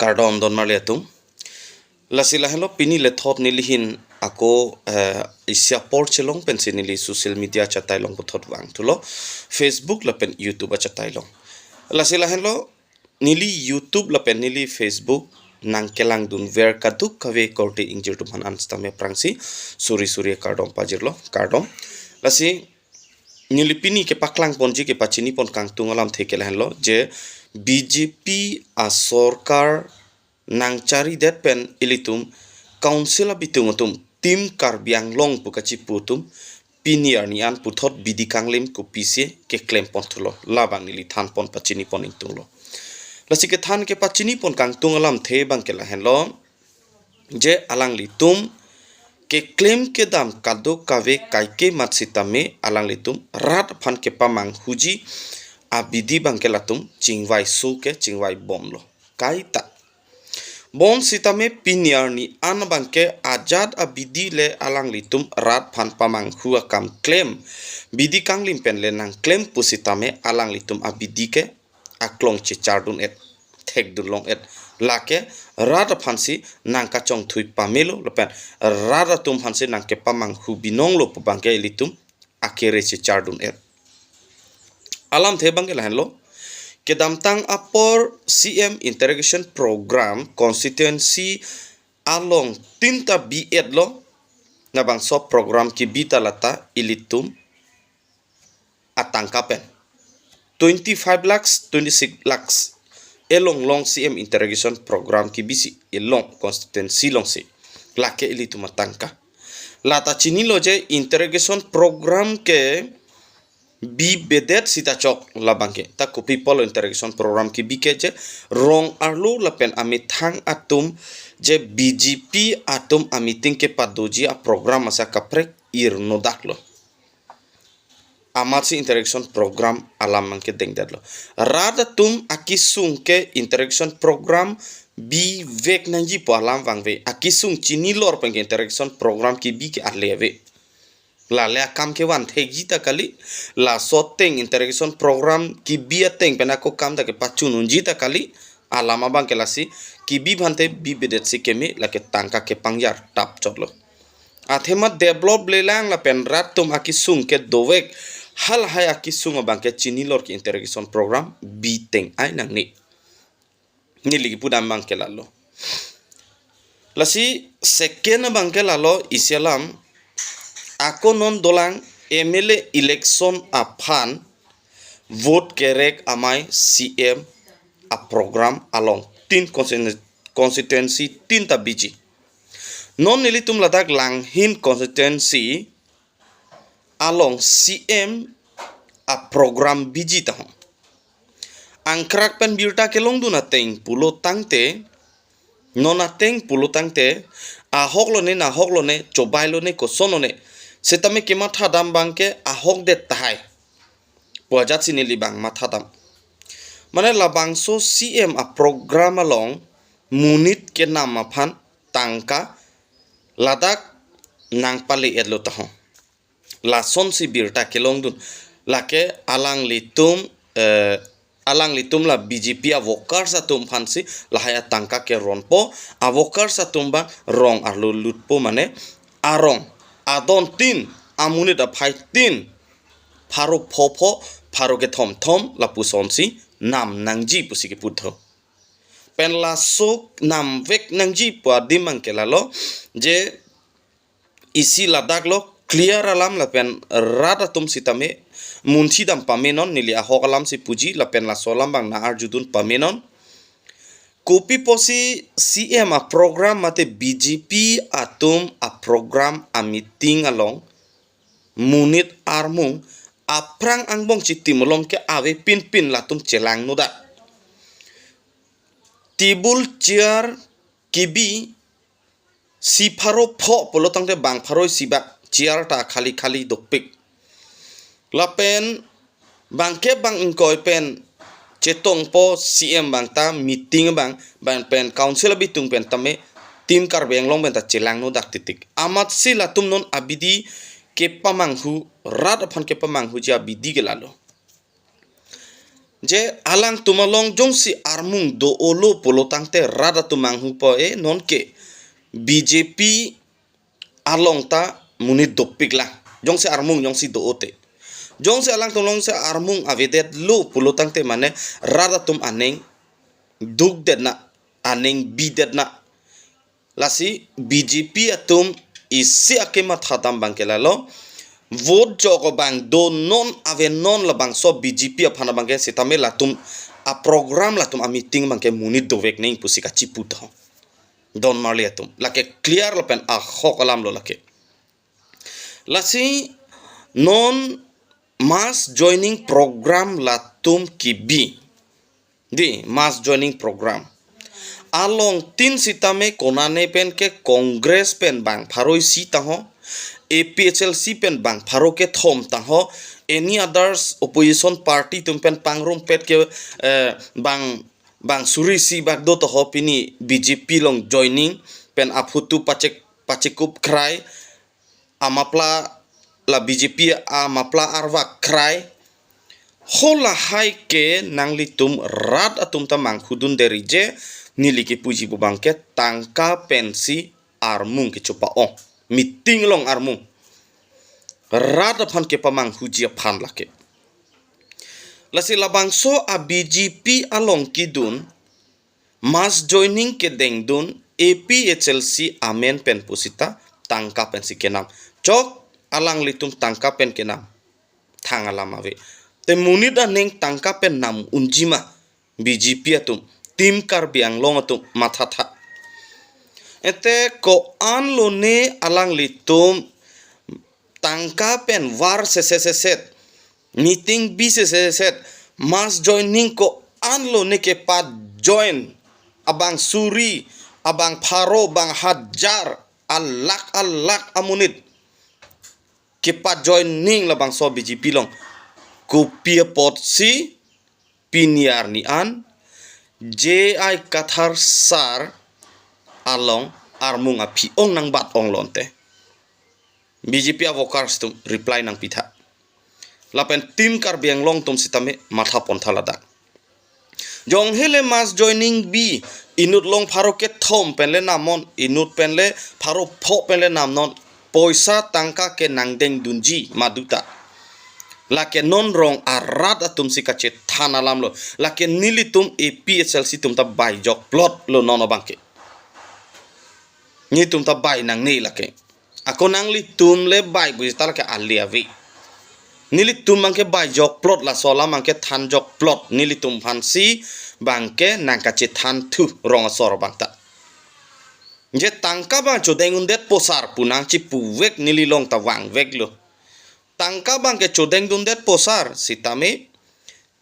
kardom don marliatum lasila hello pini le thot nilihin ako isya por chelong pensi nili social media chatai long puthot wang tulo Facebook la pen YouTube chatai long lasila hello nili YouTube la pen nili Facebook nang kelang dun ver kaduk kave korte injir tu man anstame prangsi suri kardom pajirlo kardom lasi nilipini ke paklang ponji ke pachini pon kang tungalam theke lo je BJP a sorkar nang cari det pen ilitum council abitungutum tim karbiang long pukachi putum piniar nian puthot bidi kanglim ku pise ke klem pontulo labang nili than pon pachini pon intunglo lasi ke than ke pachini pon kang tungalam the bang ke lo je alang litum ke claim ke dam kado kave kaike matsitame alang litum rat phan ke pamang huji abidi bangkelatum chingwai su ke chingwai bomlo kaita bon sitame piniar ni an bangke ajad abidi le alang litum rat phan pamang hua kam claim bidi kanglim pen le nang claim pusitame alang litum abidi ke aklong che chardun et thek dulong et lake rada phansi nang ka chong thui pamelo lepen rada tum phansi nang ke pamang hu binong lo pabangke litum akere che chardun et alam the bangke lahan lo ke damtang apor CM interrogation program constituency along tinta B8 lo na bang so program ki bita lata ilitum atangkapen 25 lakhs 26 lakhs elong long CM interrogation program ki bisi elong constituency long si lake ilitum atangka lata chini lo je interrogation program ke bi bedet sita chok labangke ta ko people interrogation program ki bikeje rong arlo lapen ami thang atum je BJP atum amiting ke padoji a program asa kaprek ir nodaklo amat si interrogation program alam mangke dengdadlo rada tum akisung ke interrogation program bi vek nanji po alam wangve akisung chini lor peng interrogation program ki bi ke arleve la le kam ke wan thegita kali la soteng interrogation program ki bia teng penako kam da ke pachun unjita kali alama bang ke lasi ki bi bhante bi bedet si kemi la ke tangka ke pangyar tap chotlo athema develop lelang la pen rat tum akisung ke dowek hal hay akisung bang ke chinilor ki interrogation program bi teng ai nang ni ligi pudam bang ke lalo lasi second bang ke lalo isialam ako non dolang MLA election aphan vote kerek amai CM a program along tin constituency tin tabiji non nilitum ladak lang hin constituency along CM a program biji tahon angkrak pen birta kelong duna teng pulo tangte nona teng pulo tangte ahok lo ne chobai lo ne kosono ne setame ke matha dam bangke ahok de tahai pojat sinili bang matha dam mane labangso CM a program along munit ke nam aphan tangka ladak nang pali edlo tahon la son si birta kelong dun lake alang litum la BJP avokar sa tum phansi lahaya tangka ke ronpo avokar sa tumba rong arlo lutpo mane arong adon tin amuni da phai tin pharo phopho pharo ke thom la pusonsi nam nangji pusike putho pen la sok nam vek nangji pa dimang ke lalo je isi ladak lo clear alam la pen rada tum sitame munthi dam pamenon nili ahok alam si puji la pen la solam bang na arjudun pamenon kopi posi CM a program mate BJP atum a program a meeting along munit armung aprang angbong chitimolong ke ave pin latum chelang nuda tibul chair kibi si pharo pho polotang te bang pharoi sibak chair ta khali dokpik lapen bangke bang ingkoi pen cetong po CM bang ta meeting bang pen council bitung pen tame tim kar beng long ben ta chelang no dak titik amat sila tum non abidi ke pamang hu rat aphan ke pamang hu ja bidi gelalo je alang tumalong jong si armung do olo polo tangte rada tumang hupo non ke BJP along ta munit dopik lah jong si armung jong si do ote jong si alang tumlong si armung avedet lo polo tangte mane rada tum aneng duk det na aneng bidet na lasi BJP atum isi akemat khatam bangkelalo vote jogo bang do non ave non la bang so BJP aphana bangke sitame latum a program latum a meeting bangke munit dovek ning pusika chiput ho don marli atum lake clear lo pen a khok alam lo lake lasi non mass joining program latum kibi di mass joining program along tin sitame konane pen ke congress pen bang pharoi si taho APHLC pen bang pharo ke thom taho any others opposition party tumpen pangrum pet ke bang suri si bak do to hopini BJP long joining pen aphutu pachekup krai amapla la BJP amapla arwa krai hola hai ke nangli tum rat atum tamang khudun deri je niliki puji bubangke tangka pensi armung ke chupa ong meeting long armung rada phan ke pamang hujia phan lake lasi labang so a BJP along kidun mass joining ke dengdun APHLC amen pen pusita tangka pen si kenam chok alang litum tangka pen kenam thang alam ave te munida neng tangka pen nam unjima BJP atum tim kar biang long atum matha tha ete ko an lo ne alang litum tangka pen war se meeting bi se mass joining ko an lo ne ke pat join abang suri abang pharo bang hajar alak amunit ke pat joining la bang so BJP long ko pia pot si piniar ni an JI kathar sar along armung api ong nang bat ong lonte BJP avokars tum reply nang pitha lapen tim kar biang long tum sitame matha pon thalada jong hele mas joining bi inut long pharo ke thom penle namon inut penle pharo pho penle namnon poisa tangka ke nangdeng dunji maduta lake non rong arat atum sikache thana lam lo lake nilitum APHLC tum ta bai jok plot lo nono bangke ni tum ta bai nang ni lake ako nang li tum le bai bu ta lake aliavi nili tum mangke bai jok plot la sola mangke than jok plot nili tum phansi bangke nang kache than thu rong asor bangta je tangka bang chodengun det posar punang chi puwek nili long ta wang vek lo tangka bangke chodeng dundet posar sitame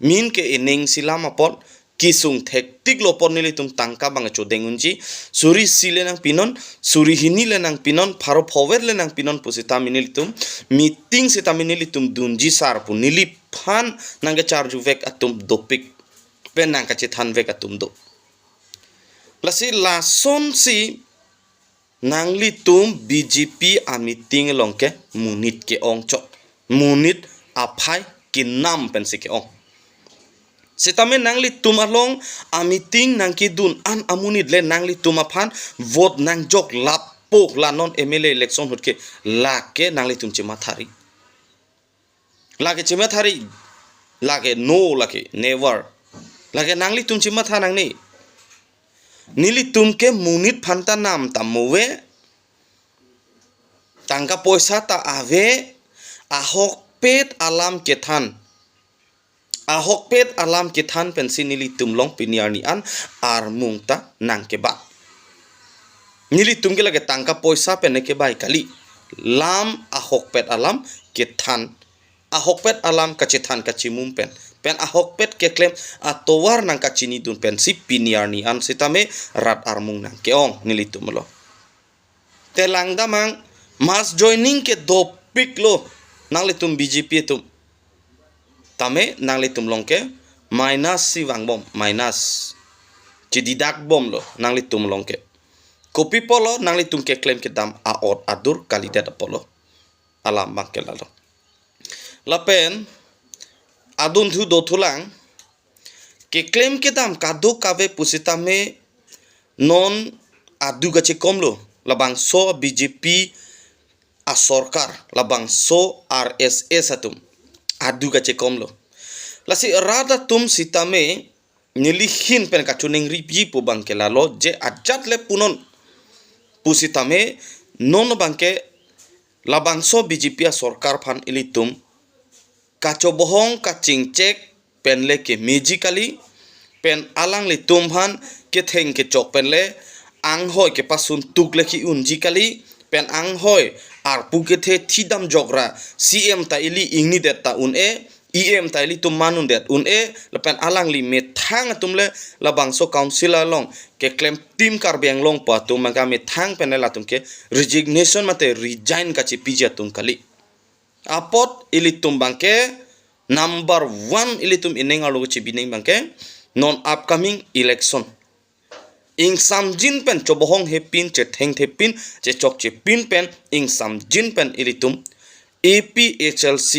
min ke ening silama pon kisung thektik lopon nili tum tangka bangke chodeng unji suri sile nang pinon suri hini le nang pinon pharo phower le nang pinon pusita minili tum meeting sitame nili tum dunji sar pu nili phan nangge charju vek atum dopik pen nang kache than vek atum do lasi lason si nangli tum BJP a meeting longke munit ke ong chok munit aphai kinam pensi ke ong sitame nangli tum along a meeting nang kidun an amunit le nangli tum aphan vote nang jok lapok la non MLA election hutke lake nangli tum chima thari lake no lake never lake nangli tum chima thanang ni nili tum ke munit phanta nam tamowe tangka poisa ta ave ahok pet alam kethan pensi nili tum long piniar ni an armung ta nang ke ba nili tum ke lage tangka poisa pen ke bai kali lam ahok pet alam kethan ahok pet alam kacethan kachimum pen ahok pet ke klem atowar nang kachini dun pensi piniar ni an sitame rat armung nang keong nili tum lo telang damang mas joining ke dopik lo nang litum BJP tum tame nang litum longke minus si wang bom minus cididak bom lo nang litum longke kopi polo nang litum ke claim ke dam aot adur kalidat polo alam bangke lalo lapen adun thu do thulang ke claim ke dam kado kabe pusita me non adu gache komlo labang so BJP a sorkar labang so RSS atum adu gache komlo lasi rada tum sitame nilihin pen kachuning ripi pu bangke lalo je ajat le punon pusitame non bangke labang so BJP a sorkar phan ilitum kacho bohong kaching cek pen le ke magically pen alang le tum phan ke theng ke chok pen le ang hoi ke pasun tuk le ki unji kali pen ang hoi ar pu ke the thidam jogra CM ta ili ingni det ta un e EM ta ili tum manun det un e le pen alang li me thang tum le labang so councilor long ke claim team kar beng long pa tum manga me thang pen la tum ke resignation mate resign ka chi pija tum kali apot ili tum bangke number 1 ili tum ineng alu chi bining bangke non upcoming election ing sam jin pen chobohong he pin che theng the pin che chok che pin pen ing sam jin pen ilitum APHLC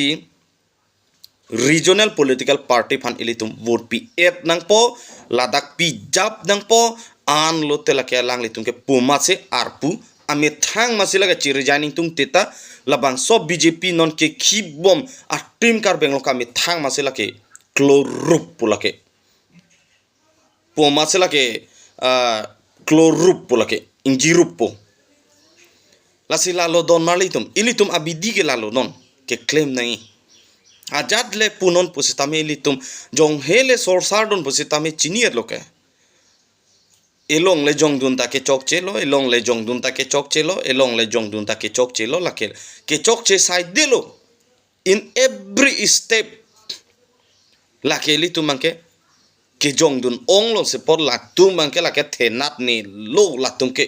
regional political party phan ilitum vote pi et nang po ladak pi jap nang po an lo tela ke lang litum ke puma se arpu ame thang masila ke chi resigning tung teta labang so BJP non ke khibom a team kar benglo ka me thang masila ke klorup pulake puma sila ke klorup pulake injirup po lasi lalo don malitum ilitum abidi ke lalo non ke claim nai ajat le punon pusitame ilitum jong hele sorsar don pusitame chinier loke elong le jong dun ta ke chok chelo elong le jong dun ta ke chok chelo elong le jong dun ta ke chok chelo lake ke chok che side delo in every step lake ilitum manke ke jong dun ong lo se por la tu man ke la ke thenat ni lo la tum ke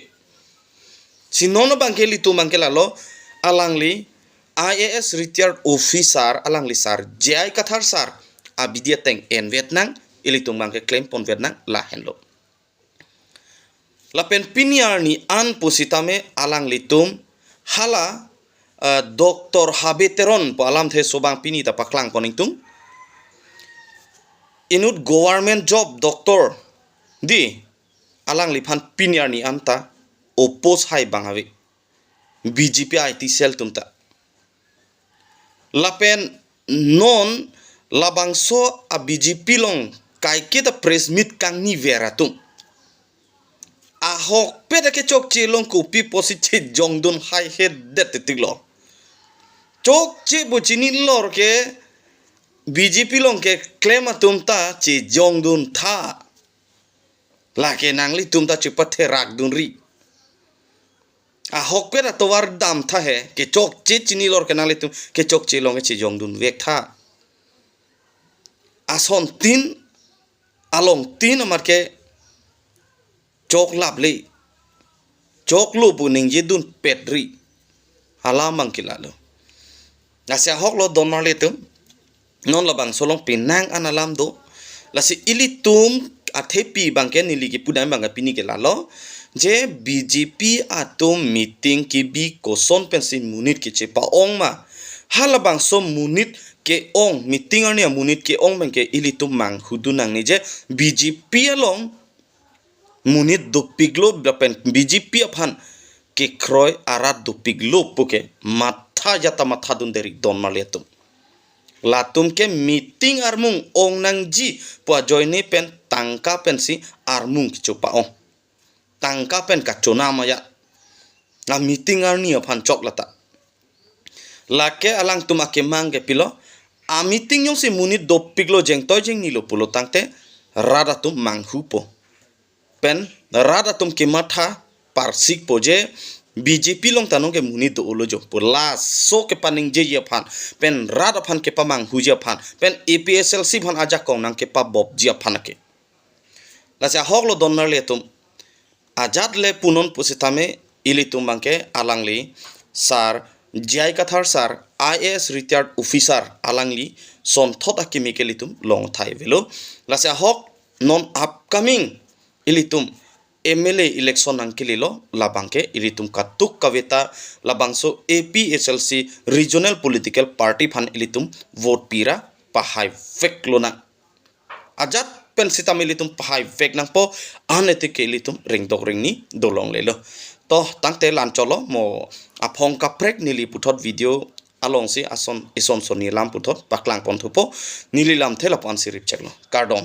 sinono bang ke li tu man ke la lo alangli IAS retired officer alangli sar jai kathar sar abidia teng en Vietnam ili tu man ke claim pon Vietnam la henlo la pen piniar ni an pusitame alangli tum hala Dr. Habeteron po alam the sobang pinita paklang poning tung inut government job doctor di alang lipan piniar ni anta oppose hai bangawi BJP IT cell tumta lapen non labangso a BJP long kai kita press meet kang ni veratum a hok peda ke chok chi long ku pi positive jongdun hai head det tiglo chok chi buchini lor ke BJP long ke claim tumta chi jongdun tha la ke nangli tumta chi pathe rak dun ri a hok pera towar dam tha he ke chok chi chini lor ke nangli tum ke chok chi long ke chi jongdun vek tha ason tin along tin amar ke chok lap le chok lu bu ning yedun pet ri halamang kilalo nasya hok lo don mar le tum non labang solong pinang analam do lasi ilitum athepi bangke nili ki pudai bangga pini ke lalo je BJP atom meeting ki bi koson pensin munit ki che pa ong ma halabang so munit ke ong meeting arnia munit ke ong bangke ilitum mang hudunang ni je BJP along munit do piglo dapen BJP aphan ke kroy arat do piglo puke matha jata matha dun deri don maletum latum ke meeting armung ong nang ji po joine pen tangka pensi armung kichupa ong tangka pen kachona maya na meeting arni aphan choklata lake alang tumake mangge pilo a meeting yong se munit do piglo jeng toy jeng nilo pulo tangte radatum manghupo pen radatum ke matha parsik poje BJP long tanong ke munit do ulo jo pula so ke paning je ye phan pen rad phan ke pamang hu je phan pen APSLC phan aja kong nang ke pa bob je phan ke la sa hok lo don le tum ajat le punon pusitame ili tum bangke alangli sar jai kathar sar IAS retired officer alangli son thot a chemical tum long thai velo la sa hok non upcoming ili tum MLA election angkililo labangke ilitum katuk kaveta labangso APHLC regional political party phan ilitum vote pira pahai feklona ajat pen sitamili tum phai vek nang po unethically tum ring dok ring ni dolong le lo to tangte lan cholo mo aphong ka prek nili puthot video along si ison soni lam puthot paklang pon thupo nili lam thela pan sirip cheklo kardom